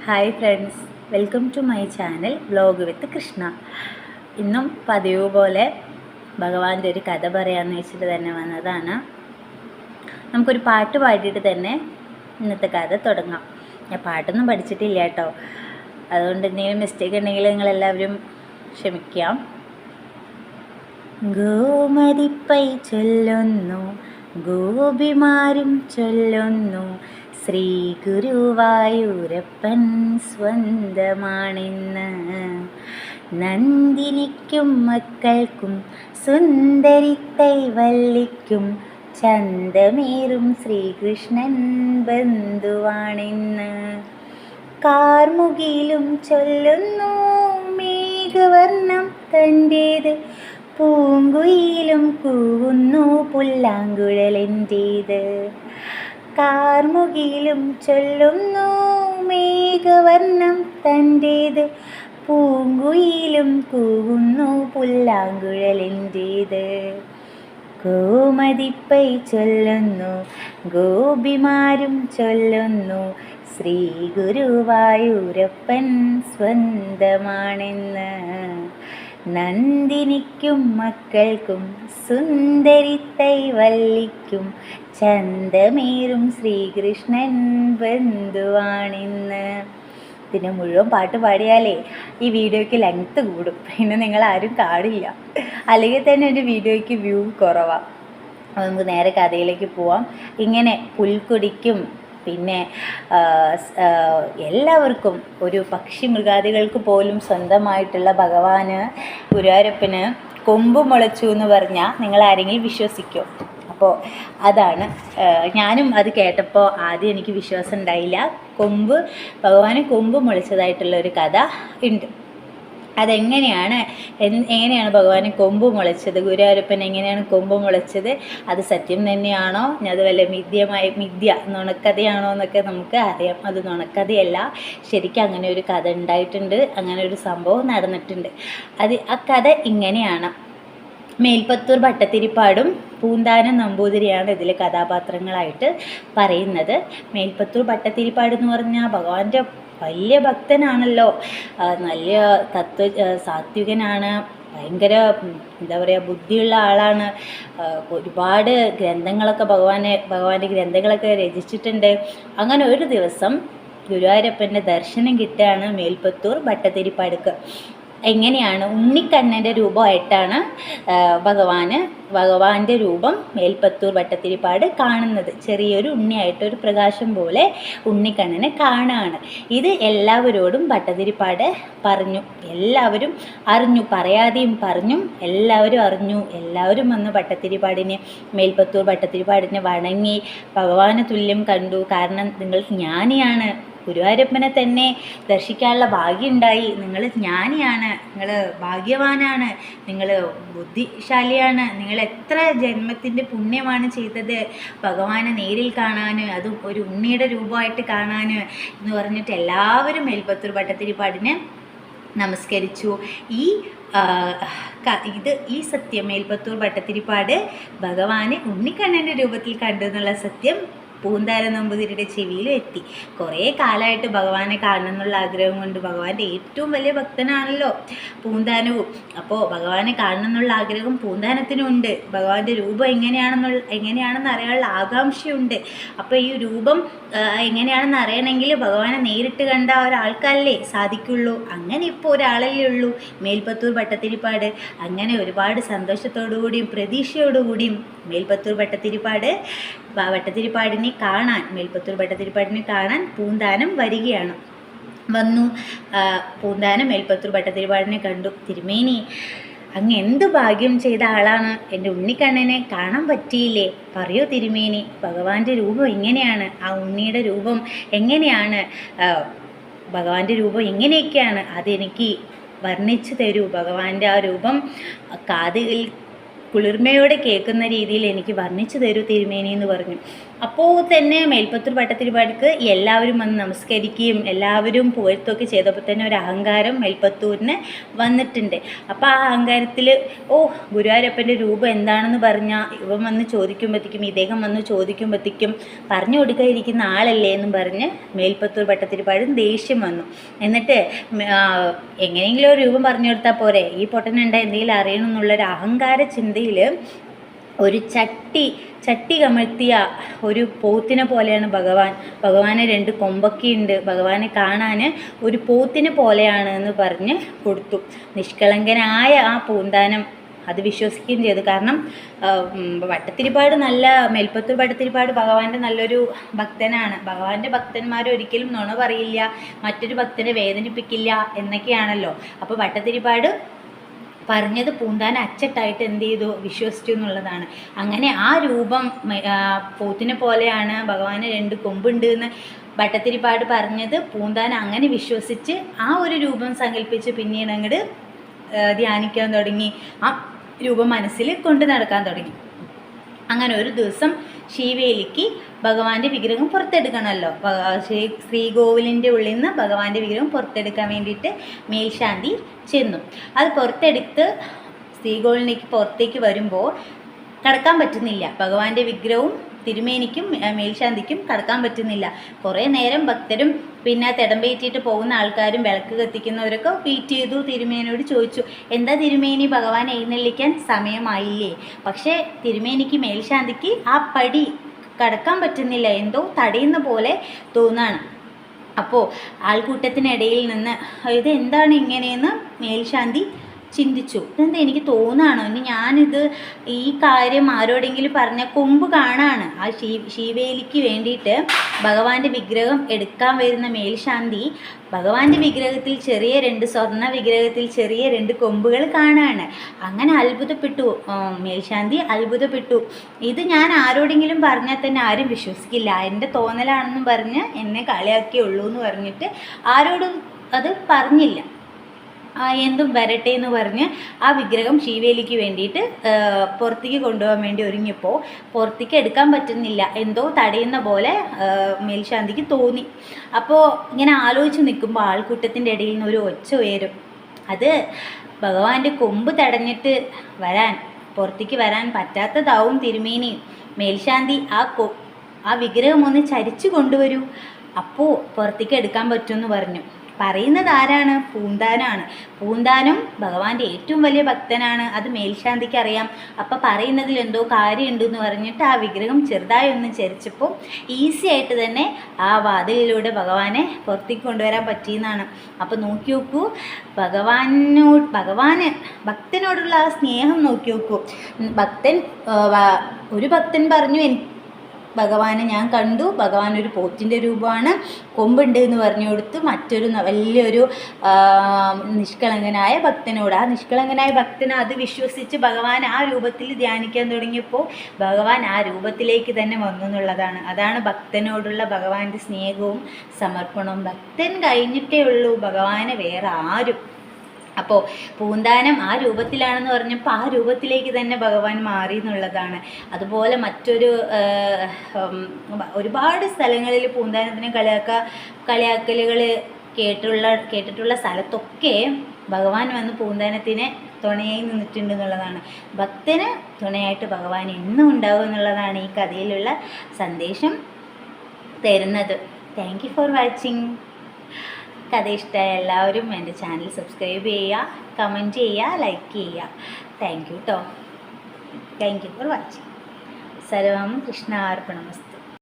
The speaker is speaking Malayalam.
Hi friends, welcome to my channel vlog with Krishna. ഇന്നും പതിവ് പോലെ ഭഗവാന്റെ ഒരു കഥ പറയാമെന്ന് വെച്ചിട്ട് തന്നെ വന്നതാണ്. നമുക്കൊരു പാട്ട് പാടിയിട്ട് തന്നെ ഇന്നത്തെ കഥ തുടങ്ങാം. ഞാൻ പാട്ടൊന്നും പഠിച്ചിട്ടില്ല കേട്ടോ, അതുകൊണ്ട് എന്തെങ്കിലും മിസ്റ്റേക്ക് ഉണ്ടെങ്കിൽ നിങ്ങളെല്ലാവരും ക്ഷമിക്കാം. ഗോമതിപ്പൈ ചൊല്ലുന്നു, ഗോപിമാരും ചൊല്ലുന്നു, ശ്രീ ഗുരുവായൂരപ്പൻ സ്വന്തമാണെന്ന്. നന്ദിനിക്കും മക്കൾക്കും സുന്ദരിത്തൈ വല്ലിക്കും ചന്തമേറും ശ്രീകൃഷ്ണൻ ബന്ധുവാണെന്ന്. കാർമുകിലും ചൊല്ലുന്നു, മേഘവർണ്ണം തൻ്റേത്, പൂങ്കുയിലും കൂവുന്നു, പുല്ലാങ്കുഴലെൻ്റേത്. കാർമുകിലും ചൊല്ലുന്നു, മേഘവർണ്ണം തൻ്റേത്, പൂങ്കുയിലും കൂവുന്നു, പുല്ലാങ്കുഴലെൻ്റേത്. ഗോമതിപ്പൈ ചൊല്ലുന്നു, ഗോപിമാരും ചൊല്ലുന്നു, ശ്രീ ഗുരുവായൂരപ്പൻ സ്വന്തമാണെന്ന്. നന്ദിനിക്കും മക്കൾക്കും സുന്ദരിത്തൈ വല്ലിക്കും ചന്തമേറും ശ്രീകൃഷ്ണൻ ബന്ധുവാണെന്ന്. ഇതിന് മുഴുവൻ പാട്ട് പാടിയാലേ ഈ വീഡിയോയ്ക്ക് ലെങ്ത്ത് കൂടും, പിന്നെ നിങ്ങളാരും കാണില്ല, അല്ലെങ്കിൽ തന്നെ എൻ്റെ വീഡിയോയ്ക്ക് വ്യൂ കുറവാണ്. അപ്പോൾ നമുക്ക് നേരെ കഥയിലേക്ക് പോവാം. ഇങ്ങനെ പുൽക്കൊടിക്കും പിന്നെ എല്ലാവർക്കും, ഒരു പക്ഷി മൃഗാദികൾക്ക് പോലും സ്വന്തമായിട്ടുള്ള ഭഗവാന് ഗുരുവായൂരപ്പന് കൊമ്പ് മുളച്ചു എന്ന് പറഞ്ഞാൽ നിങ്ങൾ ആരെങ്കിലും വിശ്വസിക്കുമോ? അപ്പോൾ അതാണ്, ഞാനും അത് കേട്ടപ്പോൾ ആദ്യം എനിക്ക് വിശ്വാസം ഉണ്ടായില്ല. ഭഗവാന് കൊമ്പ് മുളച്ചതായിട്ടുള്ള ഒരു കഥ ഉണ്ട്. അതെങ്ങനെയാണ് ഭഗവാന് കൊമ്പ് മുളച്ചത്, ഗുരുവായൂരപ്പൻ എങ്ങനെയാണ് കൊമ്പ് മുളച്ചത്, അത് സത്യം തന്നെയാണോ, അത് വല്ല മിഥ്യ നുണക്കഥയാണോ എന്നൊക്കെ നമുക്ക് അറിയാം. അത് നുണക്കഥയല്ല, ശരിക്കും അങ്ങനെ ഒരു കഥ ഉണ്ടായിട്ടുണ്ട്, അങ്ങനെ ഒരു സംഭവം നടന്നിട്ടുണ്ട്. ആ കഥ ഇങ്ങനെയാണ്. മേൽപ്പത്തൂർ ഭട്ടതിരിപ്പാടും പൂന്താനം നമ്പൂതിരിയാണ് ഇതിലെ കഥാപാത്രങ്ങളായിട്ട് പറയുന്നത്. മേൽപ്പത്തൂർ ഭട്ടതിരിപ്പാട് എന്ന് പറഞ്ഞാൽ ഭഗവാന്റെ വലിയ ഭക്തനാണല്ലോ, നല്ല സാത്വികനാണ്, ഭയങ്കര എന്താ പറയുക, ബുദ്ധിയുള്ള ആളാണ്. ഒരുപാട് ഗ്രന്ഥങ്ങളൊക്കെ ഭഗവാന്റെ ഗ്രന്ഥങ്ങളൊക്കെ രചിച്ചിട്ടുണ്ട്. അങ്ങനെ ഒരു ദിവസം ഗുരുവായൂരപ്പൻ്റെ ദർശനം കിട്ടുകയാണ് മേൽപ്പത്തൂർ ഭട്ടതിരിപ്പാടുക്ക്. എങ്ങനെയാണ്? ഉണ്ണിക്കണ്ണൻ്റെ രൂപമായിട്ടാണ് ഭഗവാന്റെ രൂപം മേൽപ്പത്തൂർ ഭട്ടതിരിപ്പാട് കാണുന്നത്. ചെറിയൊരു ഉണ്ണിയായിട്ടൊരു പ്രകാശം പോലെ ഉണ്ണിക്കണ്ണനെ കാണുകയാണ്. ഇത് എല്ലാവരോടും ഭട്ടതിരിപ്പാട് പറഞ്ഞു, എല്ലാവരും അറിഞ്ഞു, പറയാതെയും പറഞ്ഞു, എല്ലാവരും അറിഞ്ഞു. എല്ലാവരും വന്ന് മേൽപ്പത്തൂർ ഭട്ടതിരിപ്പാടിനെ വണങ്ങി ഭഗവാന് തുല്യം കണ്ടു. കാരണം നിങ്ങൾ ജ്ഞാനിയാണ്, ഗുരുവായൂരപ്പനെ തന്നെ ദർശിക്കാനുള്ള ഭാഗ്യമുണ്ടായി, നിങ്ങൾ ജ്ഞാനിയാണ്, നിങ്ങൾ ഭാഗ്യവാനാണ്, നിങ്ങൾ ബുദ്ധിശാലിയാണ്, നിങ്ങൾ എത്ര ജന്മത്തിൻ്റെ പുണ്യമാണ് ചെയ്തത് ഭഗവാനെ നേരിൽ കാണാൻ, അതും ഒരു ഉണ്ണിയുടെ രൂപമായിട്ട് കാണാൻ എന്ന് പറഞ്ഞിട്ട് എല്ലാവരും മേൽപ്പത്തൂർ ഭട്ടതിരിപ്പാടിനെ നമസ്കരിച്ചു. ഈ സത്യം മേൽപ്പത്തൂർ ഭട്ടതിരിപ്പാട് ഭഗവാനെ ഉണ്ണിക്കണ്ണൻ്റെ രൂപത്തിൽ കണ്ടു എന്നുള്ള സത്യം പൂന്താനം നമ്പൂതിരിയുടെ ചെവിയിലും എത്തി. കുറേ കാലമായിട്ട് ഭഗവാനെ കാണണം എന്നുള്ള ആഗ്രഹം കൊണ്ട്, ഭഗവാന്റെ ഏറ്റവും വലിയ ഭക്തനാണല്ലോ പൂന്താനവും, അപ്പോൾ ഭഗവാനെ കാണണം എന്നുള്ള ആഗ്രഹം പൂന്താനത്തിനും ഉണ്ട്. ഭഗവാന്റെ രൂപം എങ്ങനെയാണെന്ന് അറിയാനുള്ള ആകാംക്ഷയുണ്ട്. അപ്പോൾ ഈ രൂപം എങ്ങനെയാണെന്ന് അറിയണമെങ്കിൽ ഭഗവാനെ നേരിട്ട് കണ്ട ഒരാൾക്കല്ലേ സാധിക്കുള്ളൂ. അങ്ങനെ ഇപ്പോൾ ഒരാളല്ലേ ഉള്ളൂ, മേൽപ്പത്തൂർ ഭട്ടതിരിപ്പാട്. അങ്ങനെ ഒരുപാട് സന്തോഷത്തോടുകൂടിയും പ്രതീക്ഷയോടുകൂടിയും മേൽപ്പത്തൂർ ഭട്ടതിരിപ്പാടിനെ കാണാൻ പൂന്താനം വരികയാണ്. പൂന്താനം മേൽപ്പത്തൂർ ഭട്ടതിരിപ്പാടിനെ കണ്ടു. തിരുമേനി, അങ്ങ് എന്ത് ഭാഗ്യം ചെയ്ത ആളാണ്, എൻ്റെ ഉണ്ണിക്കണ്ണനെ കാണാൻ പറ്റിയില്ലേ, പറയൂ തിരുമേനി, ഭഗവാന്റെ രൂപം എങ്ങനെയാണ്, ആ ഉണ്ണിയുടെ രൂപം എങ്ങനെയാണ്, ഭഗവാന്റെ രൂപം എങ്ങനെയൊക്കെയാണ്, അതെനിക്ക് വർണ്ണിച്ചു തരൂ. ഭഗവാന്റെ ആ രൂപം കാതുകളിൽ കുളിർമയോടെ കേൾക്കുന്ന രീതിയിൽ എനിക്ക് വർണ്ണിച്ചു തരൂ തിരുമേനി എന്ന് പറഞ്ഞു. അപ്പോൾ തന്നെ മേൽപ്പത്തൂർ ഭട്ടതിരിപ്പാടിക്ക് എല്ലാവരും വന്ന് നമസ്കരിക്കുകയും എല്ലാവരും പുകഴ്ത്തുകയൊക്കെ ചെയ്തപ്പോൾ തന്നെ ഒരു അഹങ്കാരം മേൽപ്പത്തൂരിന് വന്നിട്ടുണ്ട്. അപ്പോൾ ആ അഹങ്കാരത്തിൽ ഗുരുവായൂരപ്പൻ്റെ രൂപം എന്താണെന്ന് പറഞ്ഞാൽ ഇവൻ വന്ന് ചോദിക്കുമ്പോഴത്തേക്കും, ഇദ്ദേഹം വന്ന് ചോദിക്കുമ്പോഴത്തേക്കും പറഞ്ഞു കൊടുക്കാതിരിക്കുന്ന ആളല്ലേ എന്നും പറഞ്ഞ് മേൽപ്പത്തൂർ ഭട്ടതിരിപ്പാട് ദേഷ്യം വന്നു. എന്നിട്ട് എങ്ങനെയെങ്കിലും ഒരു രൂപം പറഞ്ഞു കൊടുത്താൽ പോരെ, ഈ പൊട്ടനുണ്ട എന്തെങ്കിലും അറിയണമെന്നുള്ളൊരു അഹങ്കാര ചിന്തയിൽ ഒരു ചട്ടി കമഴ്ത്തിയ ഒരു പോത്തിനെ പോലെയാണ് ഭഗവാന് 2 കൊമ്പൊക്കെ ഉണ്ട്, ഭഗവാനെ കാണാൻ ഒരു പോത്തിനെ പോലെയാണ് എന്ന് പറഞ്ഞ് കൊടുത്തു. നിഷ്കളങ്കനായ ആ പൂന്താനം അത് വിശ്വസിക്കുകയും ചെയ്തു. കാരണം ഭട്ടതിരിപ്പാട് മേൽപ്പത്തൂർ ഭട്ടതിരിപ്പാട് ഭഗവാന്റെ നല്ലൊരു ഭക്തനാണ്. ഭഗവാന്റെ ഭക്തന്മാർ ഒരിക്കലും നുണ പറയില്ല, മറ്റൊരു ഭക്തനെ വേദനിപ്പിക്കില്ല എന്നൊക്കെയാണല്ലോ. അപ്പോൾ ഭട്ടതിരിപ്പാട് പറഞ്ഞത് പൂന്താനം അച്ചട്ടായിട്ട് എന്ത് ചെയ്തു, വിശ്വസിച്ചു എന്നുള്ളതാണ്. അങ്ങനെ ആ രൂപം പോത്തിനെ പോലെയാണ്, ഭഗവാന് 2 കൊമ്പുണ്ട് എന്ന് ഭട്ടതിരിപ്പാട് പറഞ്ഞത് പൂന്താനം അങ്ങനെ വിശ്വസിച്ച് ആ ഒരു രൂപം സങ്കല്പിച്ച് പിന്നീട് അങ്ങോട്ട് ധ്യാനിക്കാൻ തുടങ്ങി. ആ രൂപം മനസ്സിൽ കൊണ്ട് നടക്കാൻ തുടങ്ങി. അങ്ങനെ ഒരു ദിവസം ശീവേലിക്ക് ഭഗവാന്റെ വിഗ്രഹം പുറത്തെടുക്കണമല്ലോ. ശ്രീകോവിലിൻ്റെ ഉള്ളിൽ നിന്ന് ഭഗവാന്റെ വിഗ്രഹം പുറത്തെടുക്കാൻ വേണ്ടിയിട്ട് മേൽശാന്തി ചെന്നു. അത് പുറത്തെടുത്ത് ശ്രീകോവിലിലേക്ക് പുറത്തേക്ക് വരുമ്പോൾ കടക്കാൻ പറ്റുന്നില്ല. ഭഗവാന്റെ വിഗ്രഹവും തിരുമേനിക്കും മേൽശാന്തിക്കും കടക്കാൻ പറ്റുന്നില്ല. കുറേ നേരം ഭക്തരും പിന്നെ തിടമ്പേറ്റിയിട്ട് പോകുന്ന ആൾക്കാരും വിളക്ക് കത്തിക്കുന്നവരൊക്കെ വെയിറ്റ് ചെയ്തു. തിരുമേനിയോട് ചോദിച്ചു, എന്താ തിരുമേനി, ഭഗവാൻ എഴുന്നള്ളിക്കാൻ സമയമായില്ലേ? പക്ഷേ തിരുമേനിക്ക് മേൽശാന്തിക്ക് ആ പടി കടക്കാൻ പറ്റുന്നില്ല, എന്തോ തടയുന്ന പോലെ തോന്നാണ്. അപ്പോൾ ആൾക്കൂട്ടത്തിനിടയിൽ നിന്ന് ഇത് എന്താണ് ഇങ്ങനെയെന്ന് മേൽശാന്തി ചിന്തിച്ചു. ഇതെന്താ എനിക്ക് തോന്നാണോ, ഇനി ഞാനിത് ഈ കാര്യം ആരോടെങ്കിലും പറഞ്ഞ കൊമ്പ് കാണാണ്. ആ ശീവേലിക്ക് വേണ്ടിയിട്ട് ഭഗവാന്റെ വിഗ്രഹം എടുക്കാൻ വരുന്ന മേൽശാന്തി ഭഗവാന്റെ വിഗ്രഹത്തിൽ ചെറിയ 2 സ്വർണ്ണ വിഗ്രഹത്തിൽ ചെറിയ 2 കൊമ്പുകൾ കാണാണ്. അങ്ങനെ അത്ഭുതപ്പെട്ടു. മേൽശാന്തി അത്ഭുതപ്പെട്ടു. ഇത് ഞാൻ ആരോടെങ്കിലും പറഞ്ഞാൽ തന്നെ ആരും വിശ്വസിക്കില്ല, എൻ്റെ തോന്നലാണെന്നും പറഞ്ഞ് എന്നെ കളിയാക്കിയുള്ളൂ എന്ന് പറഞ്ഞിട്ട് ആരോടും അത് പറഞ്ഞില്ല. എന്തും വരട്ടെ എന്ന് പറഞ്ഞ് ആ വിഗ്രഹം ശീവേലിക്ക് വേണ്ടിയിട്ട് പുറത്തേക്ക് കൊണ്ടുപോകാൻ വേണ്ടി ഒരുങ്ങിയപ്പോൾ പുറത്തേക്ക് എടുക്കാൻ പറ്റുന്നില്ല, എന്തോ തടയുന്ന പോലെ മേൽശാന്തിക്ക് തോന്നി. അപ്പോൾ ഇങ്ങനെ ആലോചിച്ച് നിൽക്കുമ്പോൾ ആൾക്കൂട്ടത്തിൻ്റെ ഇടയിൽ നിന്ന് ഒരു ഒച്ച ഉയരും. അത് ഭഗവാന്റെ കൊമ്പ് തടഞ്ഞിട്ട് പുറത്തേക്ക് വരാൻ പറ്റാത്തതാവും തിരുമേനി. മേൽശാന്തി ആ വിഗ്രഹം ഒന്ന് ചരിച്ചു കൊണ്ടുവരൂ, അപ്പോൾ പുറത്തേക്ക് എടുക്കാൻ പറ്റുമെന്ന് പറഞ്ഞു. പറയുന്നത് ആരാണ്? പൂന്താനാണ്. പൂന്താനം ഭഗവാന്റെ ഏറ്റവും വലിയ ഭക്തനാണ്, അത് മേൽശാന്തിക്ക് അറിയാം. അപ്പം പറയുന്നതിൽ എന്തോ കാര്യമുണ്ടെന്ന് പറഞ്ഞിട്ട് ആ വിഗ്രഹം ചെറുതായി ഒന്ന് ചരിച്ചപ്പോൾ ഈസി ആയിട്ട് തന്നെ ആ വാതിലിലൂടെ ഭഗവാനെ പുറത്തേക്ക് കൊണ്ടുവരാൻ പറ്റിയെന്നാണ്. അപ്പം നോക്കി നോക്കൂ, ഭക്തനോടുള്ള ആ സ്നേഹം നോക്കി നോക്കൂ. ഒരു ഭക്തൻ പറഞ്ഞു, ഭഗവാനെ ഞാൻ കണ്ടു, ഭഗവാൻ ഒരു പോത്തിൻ്റെ രൂപമാണ്, കൊമ്പുണ്ട് എന്ന് പറഞ്ഞു കൊടുത്ത് മറ്റൊരു വലിയൊരു നിഷ്കളങ്കനായ ഭക്തനോട്, ആ നിഷ്കളങ്കനായ ഭക്തന് അത് വിശ്വസിച്ച് ഭഗവാൻ ആ രൂപത്തിൽ ധ്യാനിക്കാൻ തുടങ്ങിയപ്പോൾ ഭഗവാൻ ആ രൂപത്തിലേക്ക് തന്നെ വന്നു എന്നുള്ളതാണ്. അതാണ് ഭക്തനോടുള്ള ഭഗവാന്റെ സ്നേഹവും സമർപ്പണവും. ഭക്തൻ കഴിഞ്ഞിട്ടേ ഉള്ളൂ ഭഗവാനെ വേറെ ആരും. അപ്പോൾ പൂന്താനം ആ രൂപത്തിലാണെന്ന് പറഞ്ഞപ്പോൾ ആ രൂപത്തിലേക്ക് തന്നെ ഭഗവാൻ മാറി എന്നുള്ളതാണ്. അതുപോലെ മറ്റൊരു ഒരുപാട് സ്ഥലങ്ങളിൽ പൂന്താനത്തിന് കളിയാക്കലുകൾ കേട്ടിട്ടുള്ള സ്ഥലത്തൊക്കെ ഭഗവാൻ വന്ന് പൂന്താനത്തിന് തുണയായി നിന്നിട്ടുണ്ട് എന്നുള്ളതാണ്. ഭക്തന് തുണയായിട്ട് ഭഗവാൻ എന്നും ഉണ്ടാവും എന്നുള്ളതാണ് ഈ കഥയിലുള്ള സന്ദേശം തരുന്നത്. Thank you for watching. കഥ ഇഷ്ടമായ എല്ലാവരും എൻ്റെ ചാനൽ സബ്സ്ക്രൈബ് ചെയ്യുക, കമൻറ്റ് ചെയ്യുക, ലൈക്ക് ചെയ്യുക. താങ്ക് യു കേട്ടോ. Thank you for watching. സർവം കൃഷ്ണാർപ്പണമസ്തു.